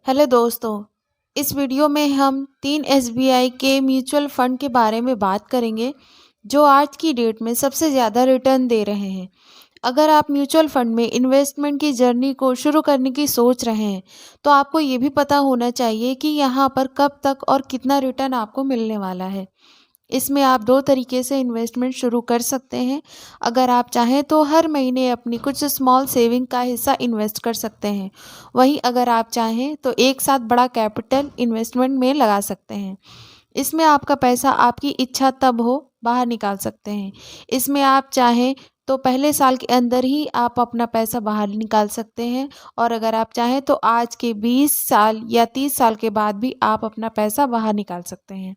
Hello दोस्तों। इस video में हम 3 एसबीआई के म्यूचुअल फंड के बारे में बात करेंगे जो आज की डेट में सबसे ज़्यादा रिटर्न दे रहे हैं। अगर आप म्यूचुअल फंड में इन्वेस्टमेंट की जर्नी को शुरू करने की सोच रहे हैं तो आपको ये भी पता होना चाहिए कि यहाँ पर कब तक और कितना रिटर्न आपको मिलने वाला है। इसमें आप 2 तरीके से इन्वेस्टमेंट शुरू कर सकते हैं। अगर आप चाहें तो हर महीने अपनी कुछ स्मॉल सेविंग का हिस्सा इन्वेस्ट कर सकते हैं। वहीं अगर आप चाहें तो एक साथ बड़ा कैपिटल इन्वेस्टमेंट में लगा सकते हैं। इसमें आपका पैसा आपकी इच्छा तब हो बाहर निकाल सकते हैं। इसमें आप चाहें तो पहले साल के अंदर ही आप अपना पैसा बाहर निकाल सकते हैं और अगर आप चाहें तो आज के 20 साल या 30 साल के बाद भी आप अपना पैसा बाहर निकाल सकते हैं।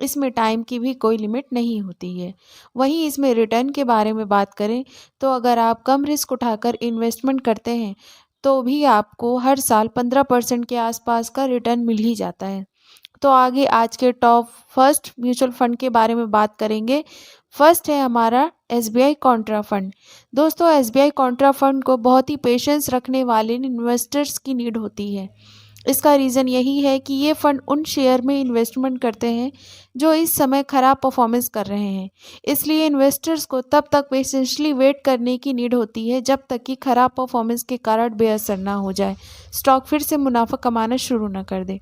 इसमें टाइम की भी कोई लिमिट नहीं होती है। वहीं इसमें रिटर्न के बारे में बात करें तो अगर आप कम रिस्क उठाकर इन्वेस्टमेंट करते हैं तो भी आपको हर साल 15% के आसपास का रिटर्न मिल ही जाता है। तो आगे आज के टॉप फर्स्ट म्यूचुअल फंड के बारे में बात करेंगे। फर्स्ट है हमारा एसबीआई कॉन्ट्रा फंड। दोस्तों, एसबीआई कॉन्ट्रा फंड को बहुत ही पेशेंस रखने वाले इन्वेस्टर्स की नीड होती है। इसका रीज़न यही है कि ये फंड उन शेयर में इन्वेस्टमेंट करते हैं जो इस समय खराब परफॉर्मेंस कर रहे हैं। इसलिए इन्वेस्टर्स को तब तक पेशेंसली वेट करने की नीड होती है जब तक कि खराब परफॉर्मेंस के कारण बेअसर ना हो जाए, स्टॉक फिर से मुनाफा कमाना शुरू ना कर दे।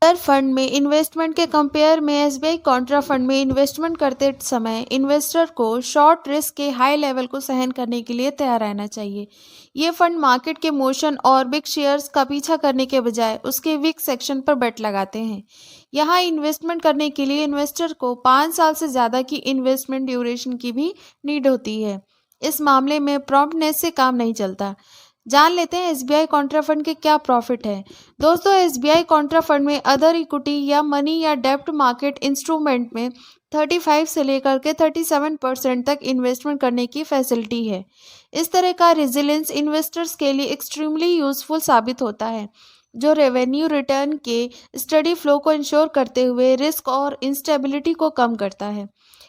अदर फंड में इन्वेस्टमेंट के कंपेयर में एसबीआई कॉन्ट्रा फंड में इन्वेस्टमेंट करते समय इन्वेस्टर को शॉर्ट रिस्क के हाई लेवल को सहन करने के लिए तैयार रहना चाहिए। ये फंड मार्केट के मोशन और बिग शेयर्स का पीछा करने के बजाय उसके वीक सेक्शन पर बेट लगाते हैं। यहाँ इन्वेस्टमेंट करने के लिए इन्वेस्टर को 5 साल से ज़्यादा की इन्वेस्टमेंट ड्यूरेशन की भी नीड होती है। इस मामले में प्रॉम्प्टनेस से काम नहीं चलता। जान लेते हैं एसबीआई कॉन्ट्रा फंड के क्या प्रॉफिट है। दोस्तों, एसबीआई कॉन्ट्रा फंड में अदर इक्विटी या मनी या डेब्ट मार्केट इंस्ट्रूमेंट में 35 से लेकर के 37% तक इन्वेस्टमेंट करने की फैसिलिटी है। इस तरह का रेजिलियंस इन्वेस्टर्स के लिए एक्सट्रीमली यूजफुल साबित होता है, जो रेवेन्यू रिटर्न के स्टडी फ्लो को इंश्योर करते हुए रिस्क और इंस्टेबिलिटी को कम करता है।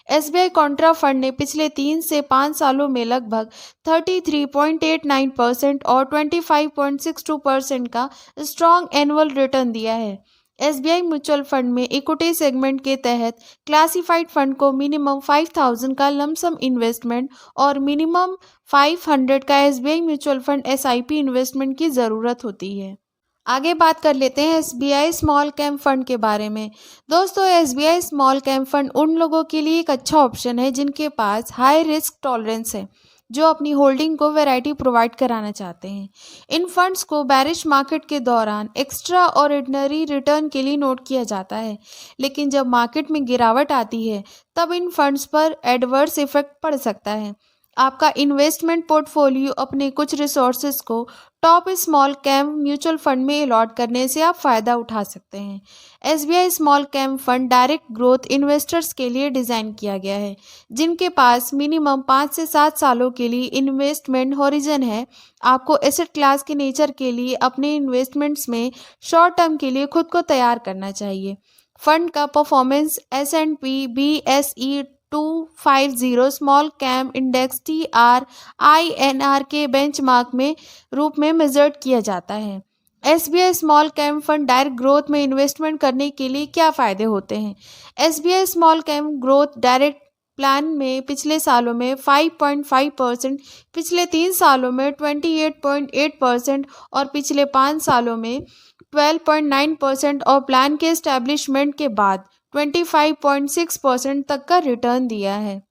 एसबीआई कॉन्ट्रा फंड ने पिछले 3 से 5 सालों में लगभग 33.89% और 25.62% का स्ट्रॉन्ग एनुअल रिटर्न दिया है। एसबीआई म्यूचुअल फंड में इक्विटी सेगमेंट के तहत क्लासिफाइड फंड को मिनिमम 5,000 का लमसम इन्वेस्टमेंट और मिनिमम 500 का SBI mutual fund SIP investment की ज़रूरत होती है। आगे बात कर लेते हैं एसबीआई स्मॉल कैप फंड के बारे में। दोस्तों, एसबीआई स्मॉल कैप फंड उन लोगों के लिए एक अच्छा ऑप्शन है जिनके पास हाई रिस्क टॉलरेंस है, जो अपनी होल्डिंग को वैरायटी प्रोवाइड कराना चाहते हैं। इन फंड्स को बेरिश मार्केट के दौरान एक्स्ट्रा ऑर्डिनरी रिटर्न के लिए नोट किया जाता है, लेकिन जब मार्केट में गिरावट आती है तब इन फंड्स पर एडवर्स इफेक्ट पड़ सकता है। आपका इन्वेस्टमेंट पोर्टफोलियो अपने कुछ रिसोर्सेज को top small cap mutual fund में अलॉट करने से आप फ़ायदा उठा सकते हैं। SBI small cap fund direct growth investors के लिए डिज़ाइन किया गया है, जिनके पास मिनिमम 5 से 7 सालों के लिए इन्वेस्टमेंट हॉरिजन है। आपको एसेट क्लास के नेचर के लिए अपने इन्वेस्टमेंट्स में शॉर्ट टर्म के लिए खुद को तैयार करना चाहिए। फंड का performance S and P BSE 250 small cap index TRINR के बेंचमार्क में रूप में मेजर्ड किया जाता है। SBI small cap fund direct growth में इन्वेस्टमेंट करने के लिए क्या फ़ायदे होते हैं। SBI small cap growth direct plan में पिछले सालों में 5.5%, पिछले 3 सालों में 28.8% और पिछले 5 सालों में 12.9% और प्लान के एस्टेब्लिशमेंट के बाद 25.6% तक का रिटर्न दिया है।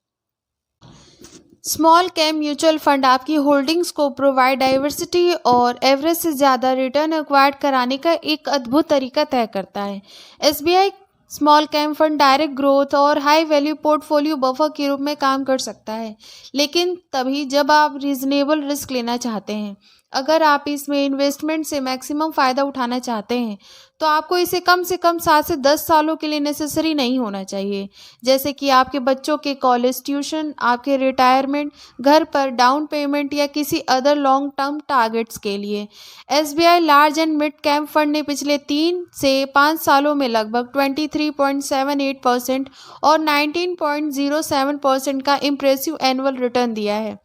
स्मॉल कैप म्यूचुअल फंड आपकी होल्डिंग्स को प्रोवाइड डाइवर्सिटी और एवरेज से ज़्यादा रिटर्न एक्वायर्ड कराने का एक अद्भुत तरीका तय करता है। SBI small cap fund direct growth और हाई वैल्यू पोर्टफोलियो बफर के रूप में काम कर सकता है, लेकिन तभी जब आप रीजनेबल रिस्क लेना चाहते हैं। अगर आप इसमें इन्वेस्टमेंट से मैक्सिमम फ़ायदा उठाना चाहते हैं तो आपको इसे कम से कम 7 से 10 सालों के लिए नेसेसरी नहीं होना चाहिए, जैसे कि आपके बच्चों के कॉलेज ट्यूशन, आपके रिटायरमेंट, घर पर डाउन पेमेंट या किसी अदर लॉन्ग टर्म टारगेट्स के लिए। SBI large and mid cap fund ने पिछले 3 से 5 सालों में लगभग 23.78% और 19.07% का इम्प्रेसिव एनुअल रिटर्न दिया है।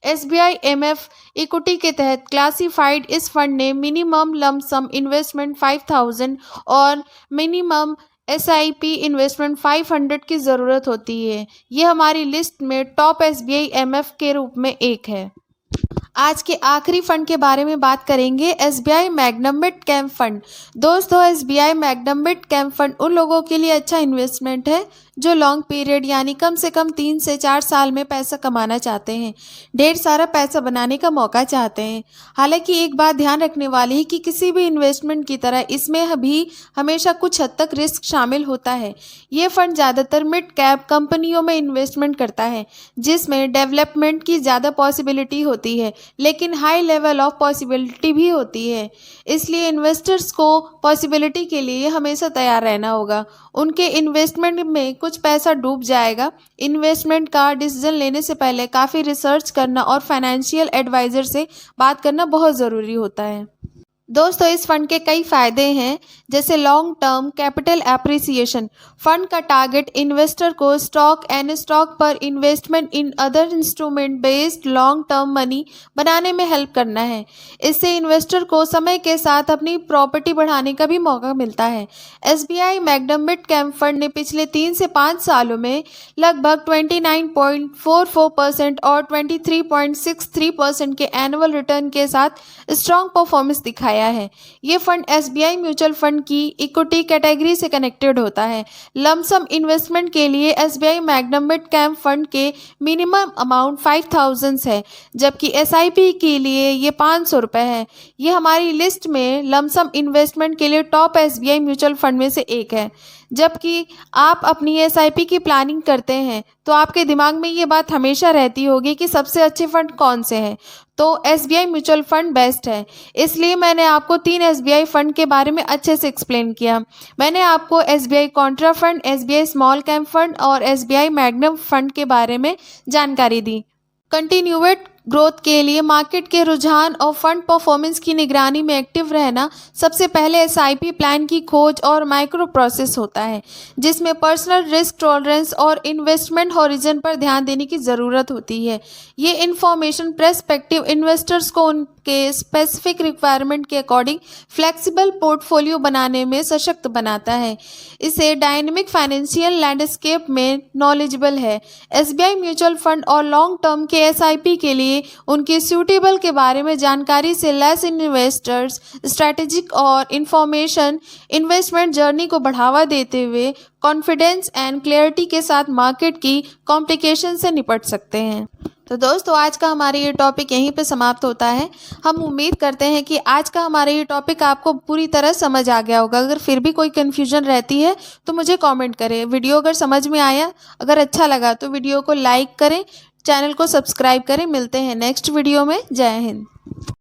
SBI MF इक्विटी के तहत क्लासिफाइड इस फंड ने मिनिमम लंप सम इन्वेस्टमेंट 5,000 और मिनिमम SIP इन्वेस्टमेंट 500 की ज़रूरत होती है। ये हमारी लिस्ट में टॉप SBI MF के रूप में एक है। आज के आखिरी फंड के बारे में बात करेंगे, SBI magnum mid cap fund. दोस्तों, SBI magnum mid cap fund उन लोगों के लिए अच्छा इन्वेस्टमेंट है जो लॉन्ग पीरियड यानी कम से कम 3 से 4 साल में पैसा कमाना चाहते हैं, ढेर सारा पैसा बनाने का मौका चाहते हैं। हालांकि एक बात ध्यान रखने वाली है कि किसी भी इन्वेस्टमेंट की तरह इसमें भी हमेशा कुछ हद तक रिस्क शामिल होता है। ये फंड ज़्यादातर मिड कैप कंपनियों में इन्वेस्टमेंट करता है जिसमें डेवलपमेंट की ज़्यादा पॉसिबिलिटी होती है, लेकिन हाई लेवल ऑफ पॉसिबिलिटी भी होती है। इसलिए इन्वेस्टर्स को पॉसिबिलिटी के लिए हमेशा तैयार रहना होगा। उनके इन्वेस्टमेंट में कुछ पैसा डूब जाएगा। इन्वेस्टमेंट का डिसीजन लेने से पहले काफ़ी रिसर्च करना और फाइनेंशियल एडवाइज़र से बात करना बहुत ज़रूरी होता है। दोस्तों, इस फंड के कई फ़ायदे हैं, जैसे long term capital appreciation. Fund का टारगेट इन्वेस्टर को स्टॉक एंड स्टॉक पर investment in other instrument based long term money बनाने में हेल्प करना है। इससे इन्वेस्टर को समय के साथ अपनी प्रॉपर्टी बढ़ाने का भी मौका मिलता है। SBI magnum mid cap fund ने पिछले 3 से 5 सालों में लगभग 29.44% और 23.63% के एनुअल रिटर्न के साथ स्ट्रॉन्ग परफॉर्मेंस दिखाया है। ये फंड SBI म्यूचुअल फंड की इक्विटी कैटेगरी से कनेक्टेड होता है। लमसम इन्वेस्टमेंट के लिए SBI magnum mid cap fund के मिनिमम अमाउंट 5,000 है, जबकि SIP के लिए ये 500 रुपये है। ये हमारी लिस्ट में लमसम इन्वेस्टमेंट के लिए टॉप SBI म्यूचुअल फंड में से एक है। जबकि आप अपनी SIP की प्लानिंग करते हैं तो आपके दिमाग में ये बात हमेशा रहती होगी कि सबसे अच्छे फंड कौन से हैं, तो SBI म्यूचुअल फंड बेस्ट है। इसलिए मैंने आपको 3 SBI फंड के बारे में अच्छे से एक्सप्लेन किया। मैंने आपको SBI Contra fund, SBI small cap fund और SBI मैग्नम फंड के बारे में जानकारी दी। कंटिन्यूएड ग्रोथ के लिए मार्केट के रुझान और फंड परफॉर्मेंस की निगरानी में एक्टिव रहना सबसे पहले SIP प्लान की खोज और माइक्रो प्रोसेस होता है, जिसमें पर्सनल रिस्क टॉलरेंस और इन्वेस्टमेंट हॉरिजन पर ध्यान देने की ज़रूरत होती है। ये इन्फॉर्मेशन प्रोस्पेक्टिव इन्वेस्टर्स को उनके स्पेसिफिक रिक्वायरमेंट के अकॉर्डिंग फ्लेक्सिबल पोर्टफोलियो बनाने में सशक्त बनाता है। इसे डायनेमिक फाइनेंशियल लैंडस्केप में नॉलेजेबल है। SBI म्यूचुअल फंड और लॉन्ग टर्म के SIP के लिए उनके सूटेबल के बारे में जानकारी से लेस इन्वेस्टर्स स्ट्रैटेजिक और इंफॉर्मेशन इन्वेस्टमेंट जर्नी को बढ़ावा देते हुए कॉन्फिडेंस एंड क्लैरिटी के साथ मार्केट की कॉम्प्लिकेशन से निपट सकते हैं। तो दोस्तों, आज का हमारा ये टॉपिक यहीं पे समाप्त होता है। हम उम्मीद करते हैं कि आज का हमारा ये टॉपिक आपको पूरी तरह समझ आ गया होगा। अगर फिर भी कोई कन्फ्यूजन रहती है तो मुझे कमेंट करें। वीडियो अगर समझ में आया, अगर अच्छा लगा तो वीडियो को लाइक करें, चैनल को सब्सक्राइब करें। मिलते हैं नेक्स्ट वीडियो में। जय हिंद।